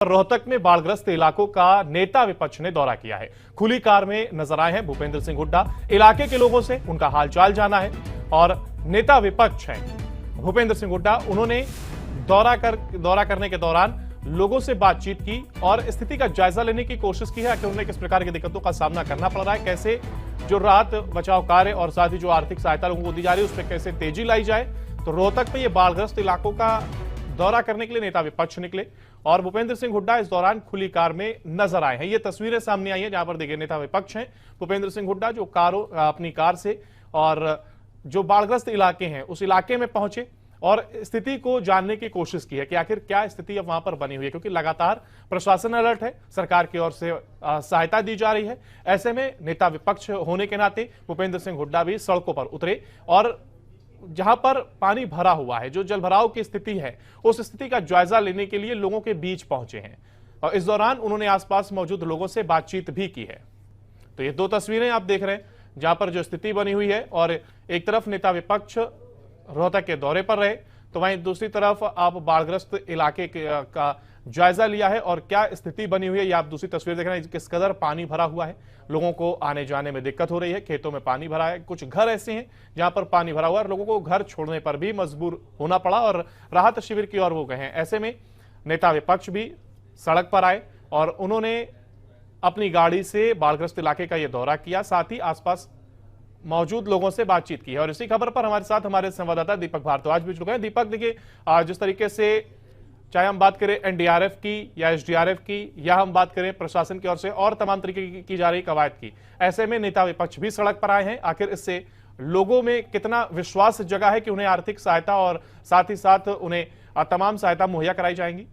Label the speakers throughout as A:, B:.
A: रोहतक में बाढ़ग्रस्त इलाकों का नेता विपक्ष ने दौरा किया है। खुली कार में नजर आए हैं भूपेंद्र सिंह हुड्डा। इलाके के लोगों से उनका हालचाल जाना है और नेता विपक्ष हैं भूपेंद्र सिंह हुड्डा। उन्होंने दौरा करने के दौरान लोगों से बातचीत की और स्थिति का जायजा लेने की कोशिश की है कि उन्हें किस प्रकार की दिक्कतों का सामना करना पड़ रहा है, कैसे जो राहत बचाव कार्य और साथ ही जो आर्थिक सहायता लोगों को दी जा रही है उस पर कैसे तेजी लाई जाए। तो रोहतक में ये बाढ़ग्रस्त इलाकों का दौरा करने के लिए नेता विपक्ष निकले और भूपेंद्र सिंह हुड्डा इस दौरान खुली कार में नजर आए हैं। ये तस्वीरें सामने आई हैं जहां पर देखिए नेता विपक्ष हैं भूपेंद्र सिंह हुड्डा जो अपनी कार से और जो बाढ़ग्रस्त इलाके हैं उस इलाके में पहुंचे और स्थिति को जानने की कोशिश की है कि आखिर क्या स्थिति अब वहां पर बनी हुई है, क्योंकि लगातार प्रशासन अलर्ट है, सरकार की ओर से सहायता दी जा रही है। ऐसे में नेता विपक्ष होने के नाते भूपेंद्र सिंह हुड्डा भी सड़कों पर उतरे और जहां पर पानी भरा हुआ है, जो जलभराव की स्थिति है, उस स्थिति का जायजा लेने के लिए लोगों के बीच पहुंचे हैं और इस दौरान उन्होंने आसपास मौजूद लोगों से बातचीत भी की है। तो ये दो तस्वीरें आप देख रहे हैं जहां पर जो स्थिति बनी हुई है और एक तरफ नेता विपक्ष रोहतक के दौरे पर रहे तो वहीं दूसरी तरफ आप बाढ़ग्रस्त इलाके का जायजा लिया है और क्या स्थिति बनी हुई है। ये आप दूसरी तस्वीर देख रहे हैं किस कदर पानी भरा हुआ है, लोगों को आने जाने में दिक्कत हो रही है, खेतों में पानी भरा है, कुछ घर ऐसे हैं जहां पर पानी भरा हुआ है, लोगों को घर छोड़ने पर भी मजबूर होना पड़ा और राहत शिविर की ओर वो गए हैं। ऐसे में नेता विपक्ष भी सड़क पर आए और उन्होंने अपनी गाड़ी से बाढ़ग्रस्त इलाके का ये दौरा किया, साथ ही आसपास मौजूद लोगों से बातचीत की है। और इसी खबर पर हमारे साथ हमारे संवाददाता दीपक भारद्वाज भी जुड़ गए हैं। दीपक, देखिए जिस तरीके से चाहे हम बात करें एनडीआरएफ की या एसडीआरएफ की या हम बात करें प्रशासन की ओर से और तमाम तरीके की जा रही कवायद की, ऐसे में नेता विपक्ष भी सड़क पर आए हैं। आखिर इससे लोगों में कितना विश्वास जगा है कि उन्हें आर्थिक सहायता और साथ ही साथ उन्हें तमाम सहायता मुहैया कराई जाएंगी?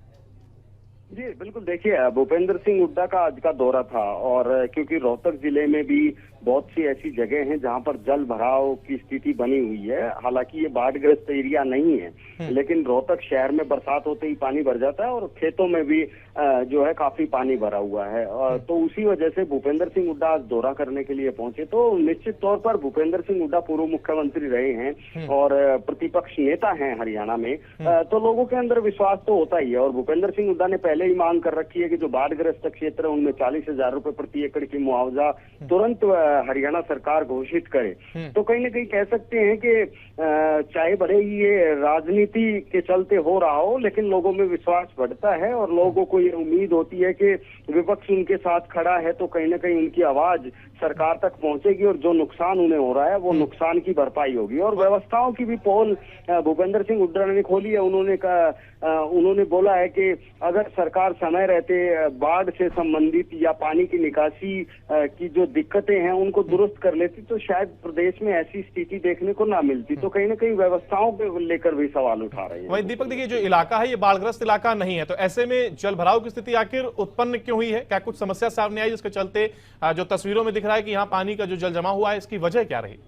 B: जी बिल्कुल, देखिए भूपेंद्र सिंह हुड्डा का आज का दौरा था और क्योंकि रोहतक जिले में भी बहुत सी ऐसी जगह हैं जहां पर जल भराव की स्थिति बनी हुई है। हालांकि ये बाढ़ग्रस्त एरिया नहीं है, लेकिन रोहतक शहर में बरसात होते ही पानी भर जाता है और खेतों में भी जो है काफी पानी भरा हुआ है। और तो उसी वजह से भूपेंद्र सिंह हुड्डा आज दौरा करने के लिए पहुंचे। तो निश्चित तौर पर भूपेंद्र सिंह हुड्डा पूर्व मुख्यमंत्री रहे हैं और प्रतिपक्ष नेता हैं हरियाणा में, तो लोगों के अंदर विश्वास तो होता ही है। और भूपेंद्र सिंह हुड्डा ने पहले ही मांग कर रखी है कि जो बाढ़ग्रस्त क्षेत्र है उनमें 40,000 रुपए प्रति एकड़ की मुआवजा तुरंत हरियाणा सरकार घोषित करे। तो कहीं ना कहीं कह सकते हैं कि चाहे भले ही ये राजनीति के चलते हो रहा हो, लेकिन लोगों में विश्वास बढ़ता है और लोगों को ये उम्मीद होती है कि विपक्ष उनके साथ खड़ा है तो कहीं ना कहीं उनकी आवाज सरकार तक पहुंचेगी और जो नुकसान उन्हें हो रहा है वो नुकसान की भरपाई होगी। और व्यवस्थाओं की भी पोल भूपेंद्र सिंह हुड्डा ने खोली है। उन्होंने बोला है कि अगर सरकार समय रहते बाढ़ से संबंधित या पानी की निकासी की जो दिक्कतें हैं उनको दुरुस्त कर लेती तो शायद प्रदेश में ऐसी स्थिति देखने को ना मिलती। तो कहीं ना कहीं व्यवस्थाओं को लेकर भी सवाल उठा रहे हैं।
A: वहीं दीपक, देखिए जो इलाका है ये बाढ़ग्रस्त इलाका नहीं है, तो ऐसे में जल भराव की स्थिति आखिर उत्पन्न क्यों हुई है? क्या कुछ समस्या सामने आई जिसके चलते जो तस्वीरों में दिख रहा है कि यहाँ पानी का जो जल जमा हुआ है, इसकी वजह क्या रही?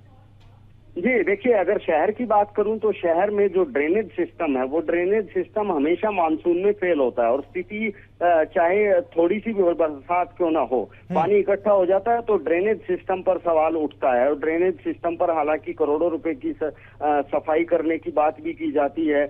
B: जी देखिए, अगर शहर की बात करूं तो शहर में जो ड्रेनेज सिस्टम है वो ड्रेनेज सिस्टम हमेशा मानसून में फेल होता है और स्थिति चाहे थोड़ी सी भी बरसात क्यों ना हो, पानी इकट्ठा हो जाता है तो ड्रेनेज सिस्टम पर सवाल उठता है। और ड्रेनेज सिस्टम पर हालांकि करोड़ों रुपए की सफाई करने की बात भी की जाती है,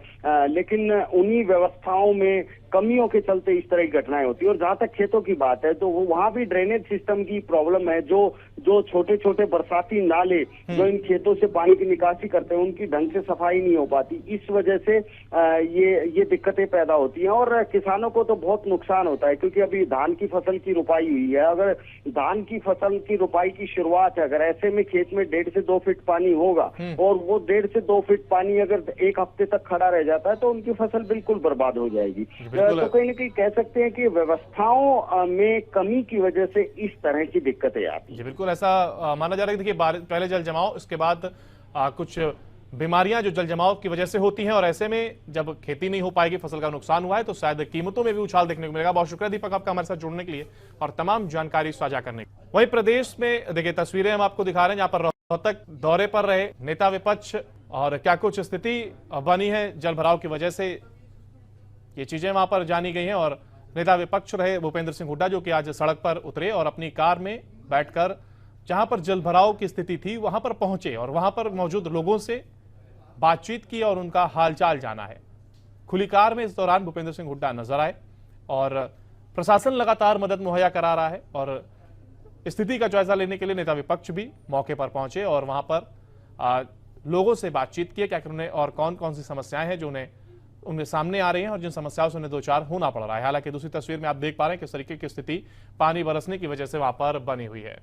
B: लेकिन उन्हीं व्यवस्थाओं में कमियों के चलते इस तरह की घटनाएं होती है। और जहां तक खेतों की बात है तो वहां भी ड्रेनेज सिस्टम की प्रॉब्लम है। जो छोटे छोटे बरसाती नाले जो इन खेतों से पानी की निकासी करते हैं उनकी ढंग से सफाई नहीं हो पाती। इस वजह से ये दिक्कतें पैदा होती हैं और किसानों को तो बहुत नुकसान होता है, क्योंकि अभी धान की फसल की रुपाई हुई है। अगर धान की फसल की रुपाई की शुरुआत है, अगर ऐसे में खेत में 1.5 से 2 फीट पानी होगा और वो 1.5 से 2 फीट पानी अगर एक हफ्ते तक खड़ा रह जाता है तो उनकी फसल बिल्कुल बर्बाद हो जाएगी। तो कहीं ना कहीं कह सकते हैं कि व्यवस्थाओं में कमी की वजह से इस तरह की दिक्कतें आती हैं।
A: बिल्कुल ऐसा माना जा रहा है कि देखिए पहले जल जमाव, इसके बाद कुछ बीमारियां जो जल जमाव की वजह से होती हैं और ऐसे में जब खेती नहीं हो पाएगी, फसल का नुकसान हुआ है तो शायद कीमतों में भी उछाल देखने को मिलेगा। बहुत शुक्रिया दीपक आपका हमारे साथ जुड़ने के लिए और तमाम जानकारी साझा करने के लिए। वहीं प्रदेश में देखिए तस्वीरें हम आपको दिखा रहे हैं जहां पर रोहतक दौरे पर रहे नेता विपक्ष और क्या कुछ स्थिति बनी है जल भराव की वजह से, ये चीजें वहां पर जानी गई हैं। और नेता विपक्ष रहे भूपेंद्र सिंह हुड्डा जो कि आज सड़क पर उतरे और अपनी कार में बैठकर जहां पर जल भराव की स्थिति थी वहां पर पहुंचे और वहां पर मौजूद लोगों से बातचीत की और उनका हालचाल जाना है। खुली कार में इस दौरान भूपेंद्र सिंह हुड्डा नजर आए और प्रशासन लगातार मदद मुहैया करा रहा है और स्थिति का जायजा लेने के लिए नेता विपक्ष भी मौके पर पहुंचे और वहां पर लोगों से बातचीत की कि आखिर उन्हें और कौन कौन सी समस्याएं हैं जो उनके सामने आ रही हैं और जिन समस्याओं से उन्हें दो चार होना पड़ रहा है। हालांकि दूसरी तस्वीर में आप देख पा रहे हैं किस तरीके की स्थिति पानी बरसने की वजह से वहां पर बनी हुई है।